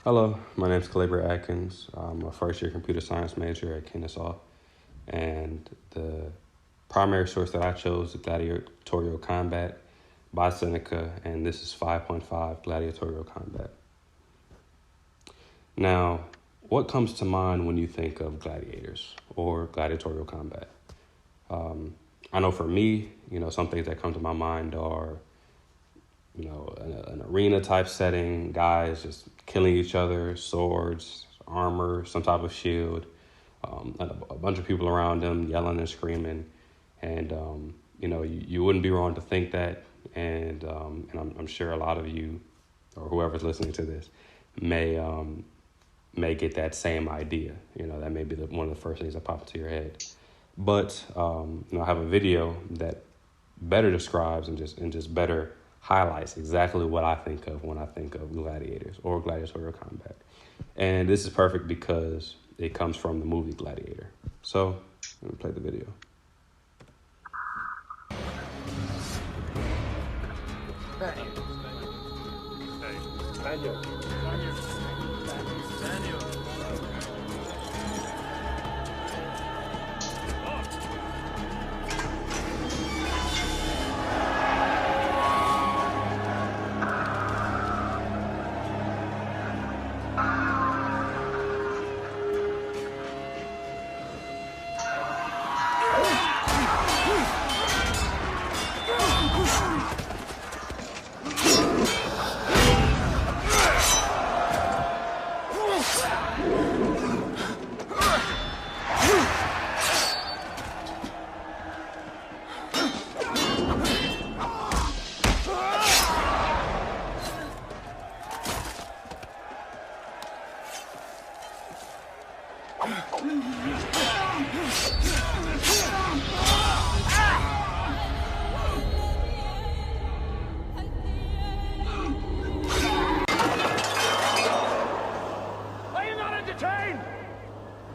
Hello, my name is Calabria Atkins. I'm a first-year computer science major at Kennesaw, and the primary source that I chose is Gladiatorial Combat by Seneca, and this is 5.5 Gladiatorial Combat. Now, what comes to mind when you think of gladiators or gladiatorial combat? I know for me, some things that come to my mind are an arena type setting, guys just killing each other, swords, armor, some type of shield, and a bunch of people around them yelling and screaming. And, you wouldn't be wrong to think that. And I'm sure a lot of you or whoever's listening to this may get that same idea. That may be one of the first things that pop into your head. But, I have a video that better describes and just better highlights exactly what I think of when I think of gladiators or gladiatorial combat. And this is perfect because it comes from the movie Gladiator. So, let me play the video.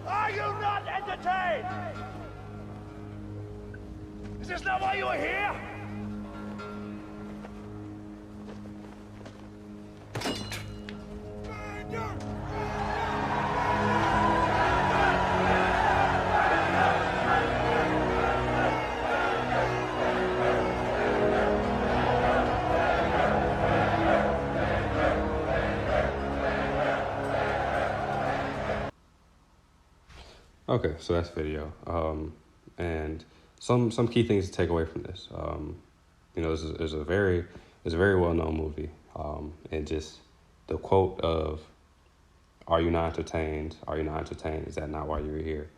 Are you not entertained? Is this not why you are here? Okay, so that's video. And some key things to take away from this. This is a very well-known movie. And just the quote of, "Are you not entertained? Are you not entertained? Is that not why you're here?"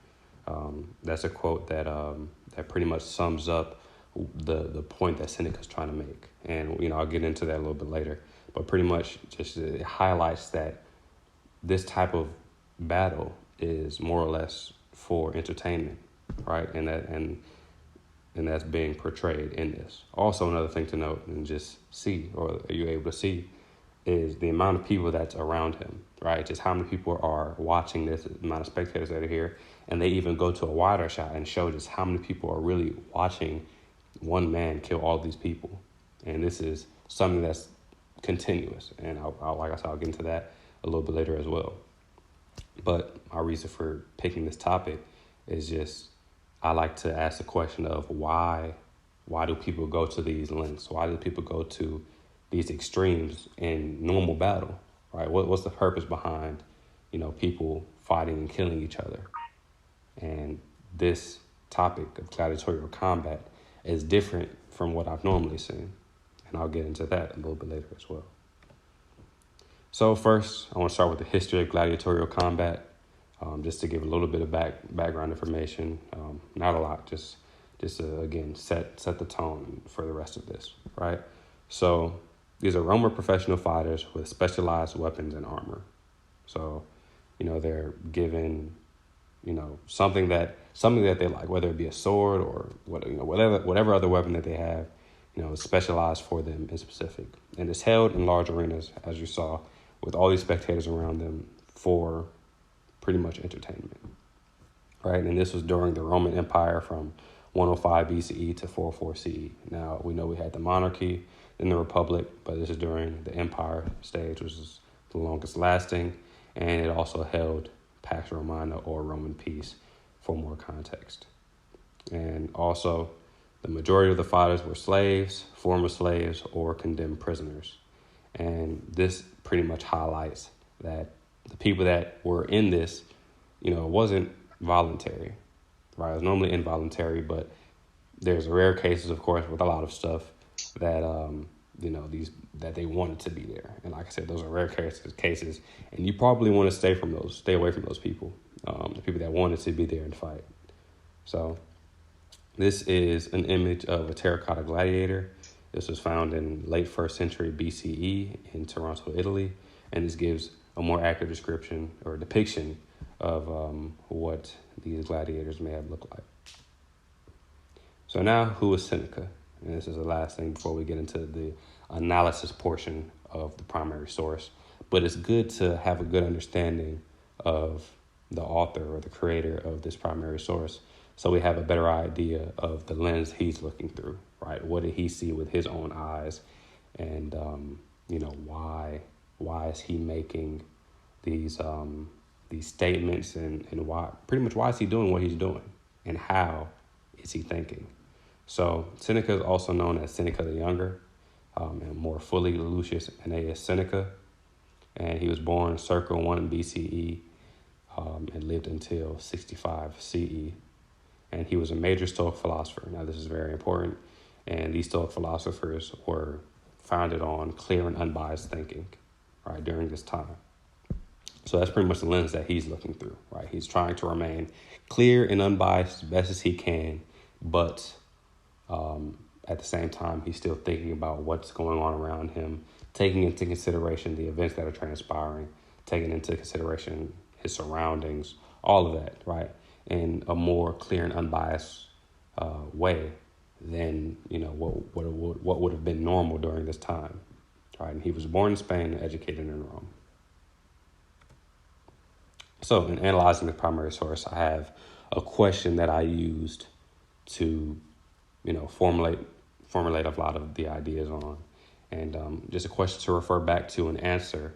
That's a quote that pretty much sums up the point that Seneca's trying to make. And, I'll get into that a little bit later. But pretty much just it highlights that this type of battle is more or less for entertainment, right? And that's being portrayed in this. Also, another thing to note and just see, or are you able to see, is the amount of people that's around him, right? Just how many people are watching this, the amount of spectators that are here. And they even go to a wider shot and show just how many people are really watching one man kill all these people. And this is something that's continuous. And I'll get into that a little bit later as well. But my reason for picking this topic is just I like to ask the question of why do people go to these lengths? Why do people go to these extremes in normal battle, right? What's the purpose behind, people fighting and killing each other? And this topic of gladiatorial combat is different from what I've normally seen. And I'll get into that a little bit later as well. So first, I want to start with the history of gladiatorial combat, just to give a little bit of background information. Not a lot, just to, again, set the tone for the rest of this, right? So these are Roman professional fighters with specialized weapons and armor. So, they're given, something that they like, whether it be a sword or whatever other weapon that they have, specialized for them in specific. And it's held in large arenas, as you saw, with all these spectators around them for pretty much entertainment, right? And this was during the Roman Empire from 105 BCE to 404 CE. Now, we know we had the monarchy, then the Republic, but this is during the Empire stage, which is the longest lasting, and it also held Pax Romana or Roman peace for more context. And also, the majority of the fighters were slaves, former slaves, or condemned prisoners. And this pretty much highlights that the people that were in this, it wasn't voluntary, right? It was normally involuntary, but there's rare cases, of course, with a lot of stuff that, that they wanted to be there. And like I said, those are rare cases, and you probably want to stay away from those people, the people that wanted to be there and fight. So this is an image of a terracotta gladiator. This was found in late 1st century BCE in Taranto, Italy, and this gives a more accurate description or depiction of what these gladiators may have looked like. So now, who was Seneca? And this is the last thing before we get into the analysis portion of the primary source. But it's good to have a good understanding of the author or the creator of this primary source, so we have a better idea of the lens he's looking through, right? What did he see with his own eyes? And, why is he making these statements, and why is he doing what he's doing, and how is he thinking? So Seneca is also known as Seneca the Younger, and more fully Lucius Annaeus Seneca. And he was born circa 1 BCE and lived until 65 CE. And he was a major Stoic philosopher. Now, this is very important. And these Stoic philosophers were founded on clear and unbiased thinking, right, during this time. So that's pretty much the lens that he's looking through, right? He's trying to remain clear and unbiased as best as he can, but at the same time, he's still thinking about what's going on around him, taking into consideration the events that are transpiring, taking into consideration his surroundings, all of that, right, in a more clear and unbiased way than what would have been normal during this time, right? And he was born in Spain and educated in Rome. So in analyzing the primary source, I have a question that I used to, formulate a lot of the ideas on, and just a question to refer back to an answer,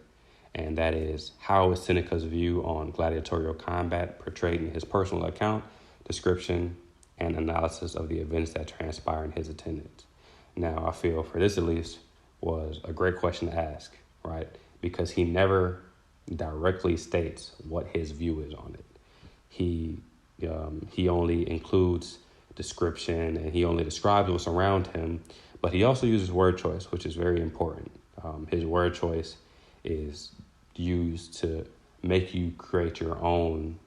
and that is, how is Seneca's view on gladiatorial combat portrayed in his personal account, description, and analysis of the events that transpire in his attendance? Now, I feel for this at least was a great question to ask, right? Because he never directly states what his view is on it. He only includes description, and he only describes what's around him, but he also uses word choice, which is very important. His word choice is used to make you create your own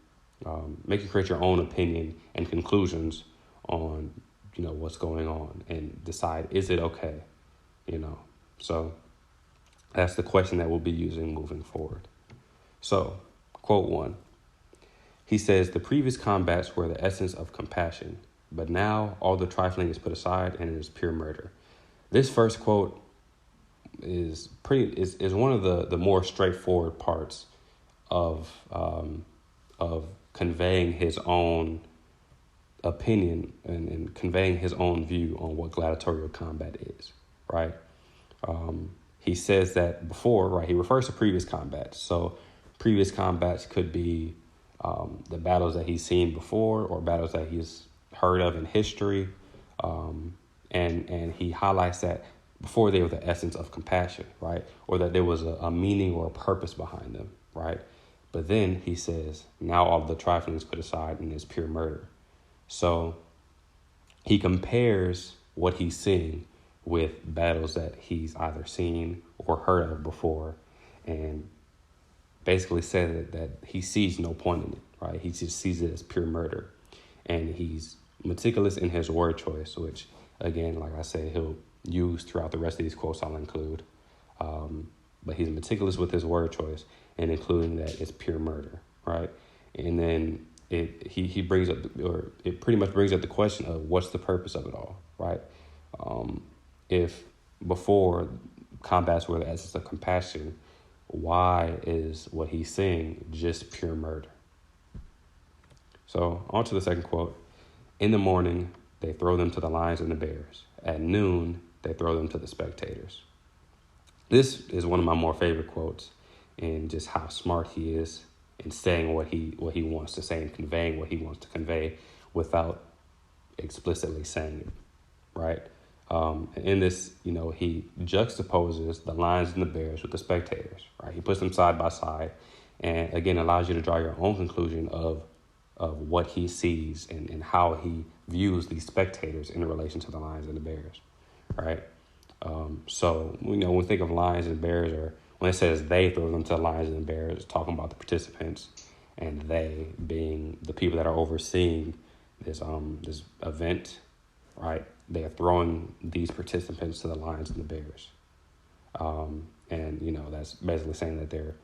opinion and conclusions on what's going on, and decide, is it okay? So that's the question that we'll be using moving forward. So, quote 1, he says, the previous combats were the essence of compassion, but now all the trifling is put aside and it is pure murder. This first quote is one of the more straightforward parts of conveying his own opinion and conveying his own view on what gladiatorial combat is, right? He says that before, right, he refers to previous combats. So previous combats could be the battles that he's seen before, or battles that he's heard of in history. And he highlights that before they were the essence of compassion, right? Or that there was a meaning or a purpose behind them, right? But then he says, now all the trifling is put aside and it's pure murder. So he compares what he's seeing with battles that he's either seen or heard of before, and basically said that he sees no point in it, right? He just sees it as pure murder. And he's meticulous in his word choice, which, again, like I said, he'll use throughout the rest of these quotes I'll include. But he's meticulous with his word choice, and including that it's pure murder, right? And then he brings up, or it pretty much brings up the question of what's the purpose of it all, right? If before combats were the essence of compassion, why is what he's saying just pure murder? So on to the second quote. In the morning, they throw them to the lions and the bears. At noon, they throw them to the spectators. This is one of my more favorite quotes. in just how smart he is in saying what he wants to say and conveying what he wants to convey without explicitly saying it, right? In this, he juxtaposes the lions and the bears with the spectators, right? He puts them side by side, and again allows you to draw your own conclusion of what he sees and how he views these spectators in relation to the lions and the bears, right? So when we think of lions and bears, or when it says they throw them to the lions and the bears, it's talking about the participants, and they being the people that are overseeing this event, right? They are throwing these participants to the lions and the bears, and that's basically saying that they're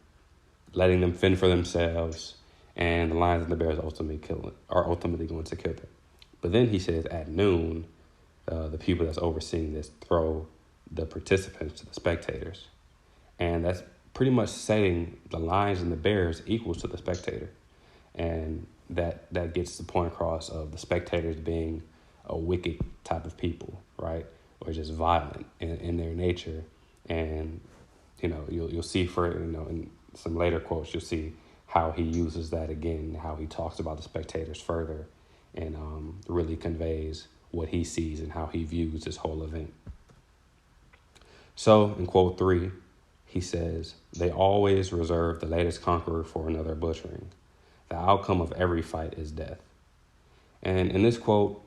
letting them fend for themselves, and the lions and the bears are ultimately going to kill them. But then he says at noon, the people that's overseeing this throw the participants to the spectators. And that's pretty much setting the lions and the bears equal to the spectator. And that gets the point across of the spectators being a wicked type of people, right? Or just violent in their nature. And, you'll see in some later quotes, you'll see how he uses that again, how he talks about the spectators further and really conveys what he sees and how he views this whole event. So in quote 3, he says, "They always reserve the latest conqueror for another butchering. The outcome of every fight is death." And in this quote,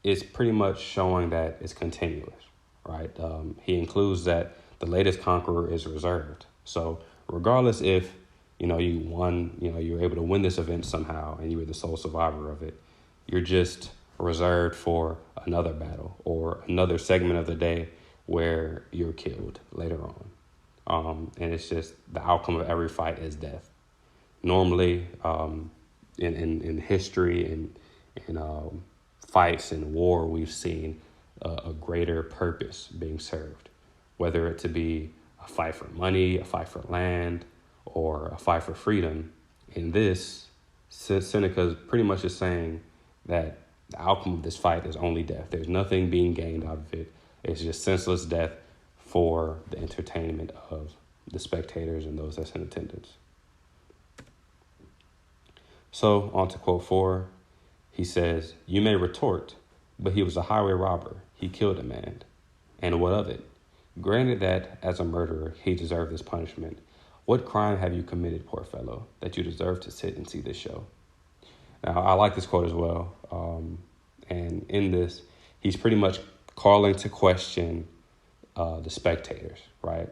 it's pretty much showing that it's continuous, right? He includes that the latest conqueror is reserved. So regardless if, you won, you were able to win this event somehow and you were the sole survivor of it, you're just reserved for another battle or another segment of the day where you're killed later on. And it's just the outcome of every fight is death. Normally, in history and in fights and war, we've seen a greater purpose being served, whether it to be a fight for money, a fight for land, or a fight for freedom. In this, Seneca is pretty much just saying that the outcome of this fight is only death. There's nothing being gained out of it. It's just senseless death for the entertainment of the spectators and those that's in attendance. So on to quote 4, he says, "You may retort, but he was a highway robber. He killed a man. And what of it? Granted that, as a murderer, he deserved this punishment. What crime have you committed, poor fellow, that you deserve to sit and see this show?" Now, I like this quote as well. And in this, he's pretty much calling to question the spectators, right?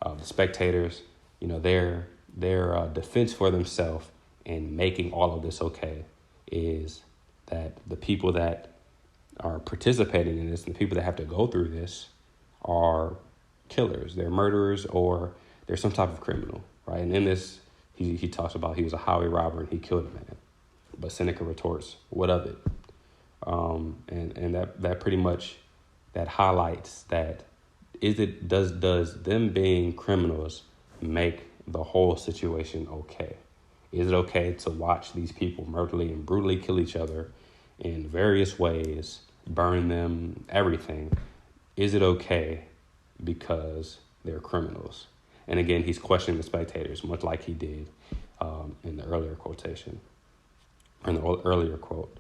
The spectators, their defense for themselves in making all of this okay is that the people that are participating in this and the people that have to go through this are killers. They're murderers or they're some type of criminal, right? And in this, he talks about he was a highway robber and he killed a man. But Seneca retorts, what of it? And that pretty much, that highlights that does them being criminals make the whole situation okay? Is it okay to watch these people murderly and brutally kill each other in various ways, burn them, everything? Is it okay because they're criminals? And again, he's questioning the spectators, much like he did in the earlier quotation, or in the earlier quote.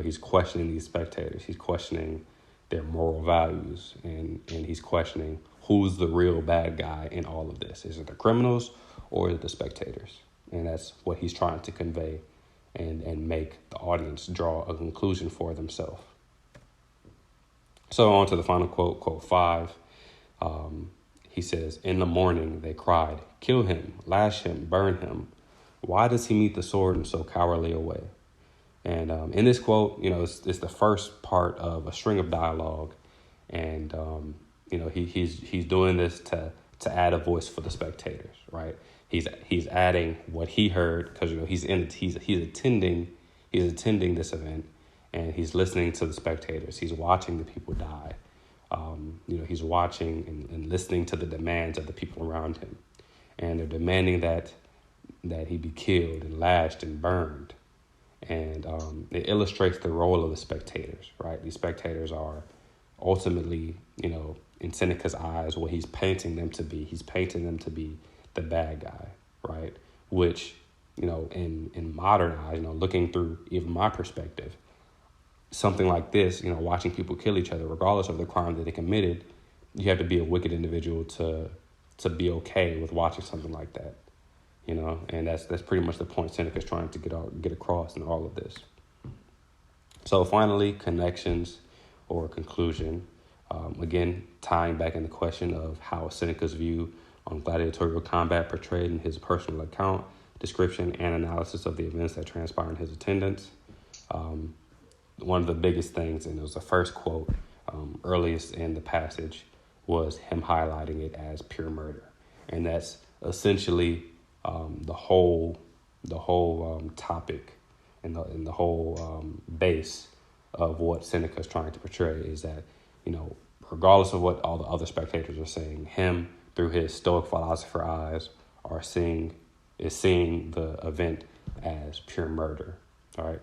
He's questioning these spectators. He's questioning their moral values, and he's questioning who's the real bad guy in all of this. Is it the criminals or is it the spectators? And that's what he's trying to convey and make the audience draw a conclusion for themselves. So on to the final quote, quote 5. He says, "In the morning they cried, 'Kill him, lash him, burn him. Why does he meet the sword in so cowardly a way?'" And in this quote, it's the first part of a string of dialogue. And, he's doing this to add a voice for the spectators, right? He's adding what he heard because, he's attending this event, and he's listening to the spectators. He's watching the people die. He's watching and listening to the demands of the people around him. And they're demanding that he be killed and lashed and burned. And it illustrates the role of the spectators, right? These spectators are ultimately, in Seneca's eyes, what he's painting them to be. He's painting them to be the bad guy, right? Which, in modern eyes, looking through even my perspective, something like this, watching people kill each other, regardless of the crime that they committed, you have to be a wicked individual to be okay with watching something like that, and that's pretty much the point Seneca's trying to get across in all of this. So finally, connections or conclusion. Again, tying back in the question of how Seneca's view on gladiatorial combat portrayed in his personal account, description, and analysis of the events that transpired in his attendance. One of the biggest things, and it was the first quote earliest in the passage, was him highlighting it as pure murder. And that's essentially the whole topic and the whole base of what Seneca's trying to portray is that, regardless of what all the other spectators are saying, him, through his Stoic philosopher eyes, is seeing the event as pure murder. All right.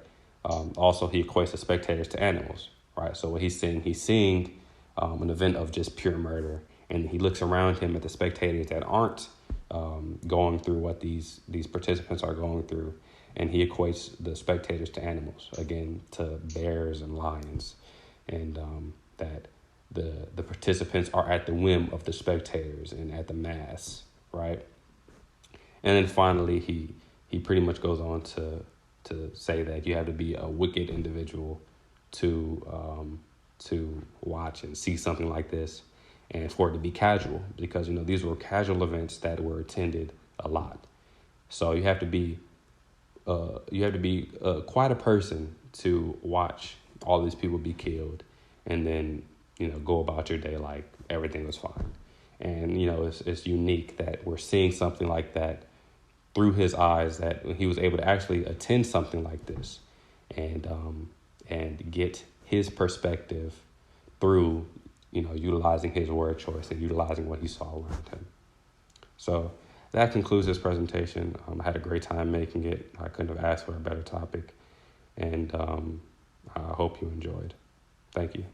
Also, he equates the spectators to animals. Right. So what he's seeing an event of just pure murder, and he looks around him at the spectators that aren't going through what these participants are going through, and he equates the spectators to animals, again, to bears and lions, and that the participants are at the whim of the spectators and at the mass, right? And then finally, he pretty much goes on to say that you have to be a wicked individual to watch and see something like this, and for it to be casual, because these were casual events that were attended a lot. So you have to be quite a person to watch all these people be killed, and then go about your day like everything was fine. And it's unique that we're seeing something like that through his eyes, that he was able to actually attend something like this, and get his perspective through utilizing his word choice and utilizing what he saw around him. So that concludes this presentation. I had a great time making it. I couldn't have asked for a better topic, and I hope you enjoyed. Thank you.